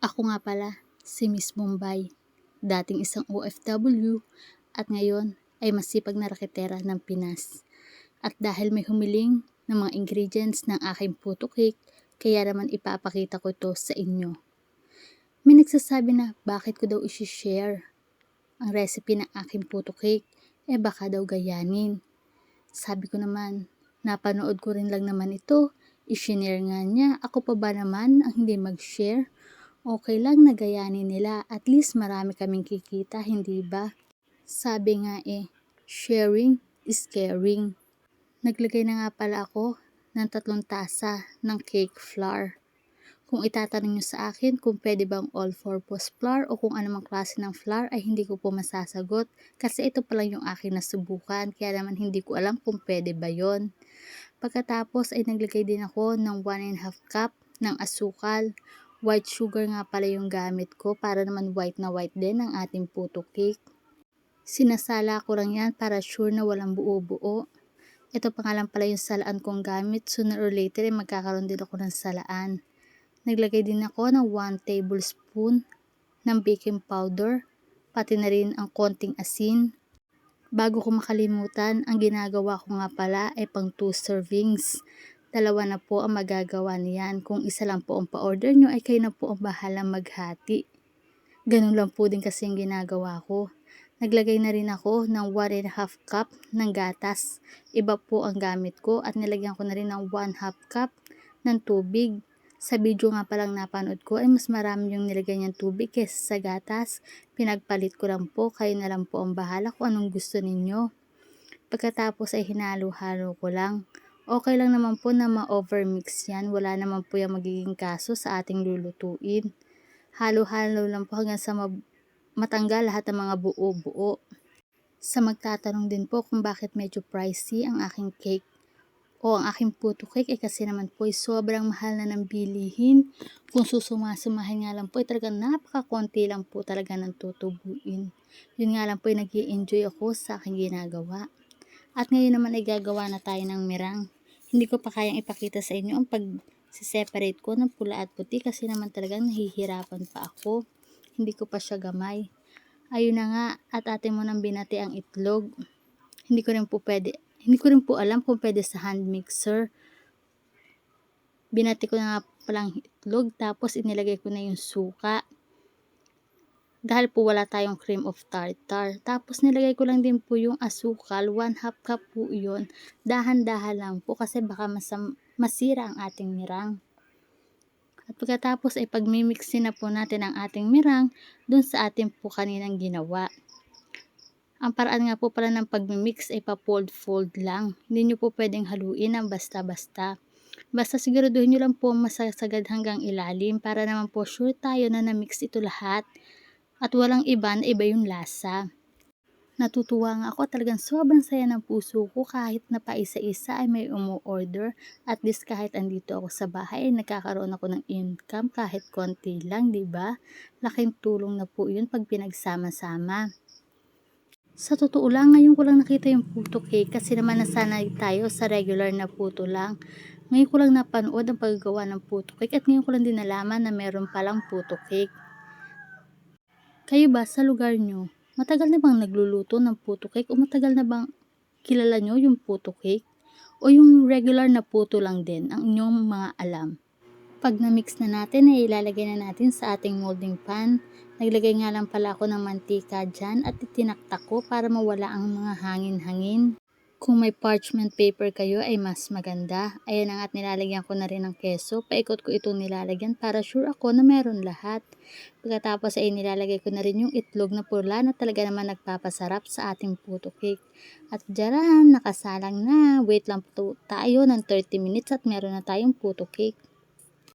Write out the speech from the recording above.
Ako nga pala, si Miss Bombay, dating isang OFW at ngayon ay masipag na raketera ng Pinas. At dahil may humiling ng mga ingredients ng aking puto cake, kaya naman ipapakita ko ito sa inyo. May nagsasabi na bakit ko daw isi-share ang recipe ng aking puto cake, baka daw gayanin. Sabi ko naman, napanood ko rin lang naman ito, i-share nga niya, ako pa ba naman ang hindi mag-share? Okay lang na gayanin nila, at least marami kaming kikita, hindi ba? Sabi nga sharing is caring. Naglagay na nga pala ako ng 3 tasa ng cake flour. Kung itatanong nyo sa akin kung pwede bang all-purpose flour o kung anumang klase ng flour ay hindi ko po masasagot kasi ito pa lang yung aking nasubukan, kaya naman hindi ko alam kung pwede ba yon. Pagkatapos ay naglagay din ako ng 1½ cup ng asukal. White sugar nga pala yung gamit ko para naman white na white din ang ating puto cake. Sinasala ko lang yan para sure na walang buo-buo. Ito pa nga lang pala yung salaan kong gamit, sooner or later ay magkakaroon din ako ng salaan. Naglagay din ako ng 1 tablespoon ng baking powder, pati na rin ang konting asin. Bago ko makalimutan, ang ginagawa ko nga pala ay pang 2 servings. 2 na po ang magagawa niyan. Kung isa lang po ang pa-order nyo, ay kayo na po ang bahalang maghati. Ganun lang po din kasi yung ginagawa ko. Naglagay na rin ako ng 1½ cup ng gatas. Iba po ang gamit ko at nilagyan ko na rin ng 1½ cup ng tubig. Sa video nga palang napanood ko ay mas marami yung nilagay niyang tubig kaysa sa gatas. Pinagpalit ko lang po, kayo na lang po ang bahala kung anong gusto ninyo. Pagkatapos ay hinalo-halo ko lang. Okay lang naman po na ma-overmix yan, wala naman po yung magiging kaso sa ating lulutuin. Halo-halo lang po hanggang sa matanggal lahat ng mga buo-buo. Sa magtatanong din po kung bakit medyo pricey ang aking cake o ang aking puto cake kasi naman po ay sobrang mahal na ng bilihin. Kung susumahin nga lang po ay talagang napaka-konti lang po talaga ng tutubuin. Yun nga lang po ay nag-i-enjoy ako sa aking ginagawa. At ngayon naman ay gagawa na tayo ng mirang. Hindi ko pa kayang ipakita sa inyo ang pag-separate ko ng pula at puti kasi naman talagang nahihirapan pa ako. Hindi ko pa siya gamay. Ayun na nga, at atin mo nang binati ang itlog. Hindi ko rin po alam kung pwede sa hand mixer. Binati ko na nga palang itlog, tapos inilagay ko na yung suka. Dahil po wala tayong cream of tartar. Tapos nilagay ko lang din po yung asukal, 1½ cup po yun. Dahan-dahan lang po kasi baka masira ang ating mirang. At pagkatapos ay pagmimixin na po natin ang ating mirang dun sa ating po kaninang ginawa. Ang paraan nga po pala ng pagmimix ay pa-fold-fold lang. Hindi nyo po pwedeng haluin ng basta-basta. Basta siguraduhin nyo lang po masasagad hanggang ilalim para naman po sure tayo na na-mix ito lahat. At walang iba na iba yung lasa. Natutuwa nga ako, talagang sobrang saya ng puso ko kahit na paisa-isa ay may umu-order. At least kahit andito ako sa bahay ay nagkakaroon ako ng income kahit konti lang, di ba? Laking tulong na po yun pag pinagsama-sama. Sa totoo lang, ngayon ko lang nakita yung puto cake kasi naman nasanay tayo sa regular na puto lang. Ngayon ko lang napanood ang paggagawa ng puto cake at ngayon ko lang din nalaman na meron palang puto cake. Kayo ba sa lugar nyo, matagal na bang nagluluto ng puto cake o matagal na bang kilala nyo yung puto cake? O yung regular na puto lang din ang inyong mga alam? Pag na-mix na natin, ay ilalagay na natin sa ating molding pan. Naglagay nga lang pala ako ng mantika dyan at itinaktak ko para mawala ang mga hangin-hangin. Kung may parchment paper kayo ay mas maganda. Ayan na nga at nilalagyan ko na rin ng keso. Paikot ko itong nilalagyan para sure ako na meron lahat. Pagkatapos ay nilalagay ko na rin yung itlog na pula na talaga naman nagpapasarap sa ating puto cake. At dyan, nakasalang na. Wait lang po tayo ng 30 minutes at meron na tayong puto cake.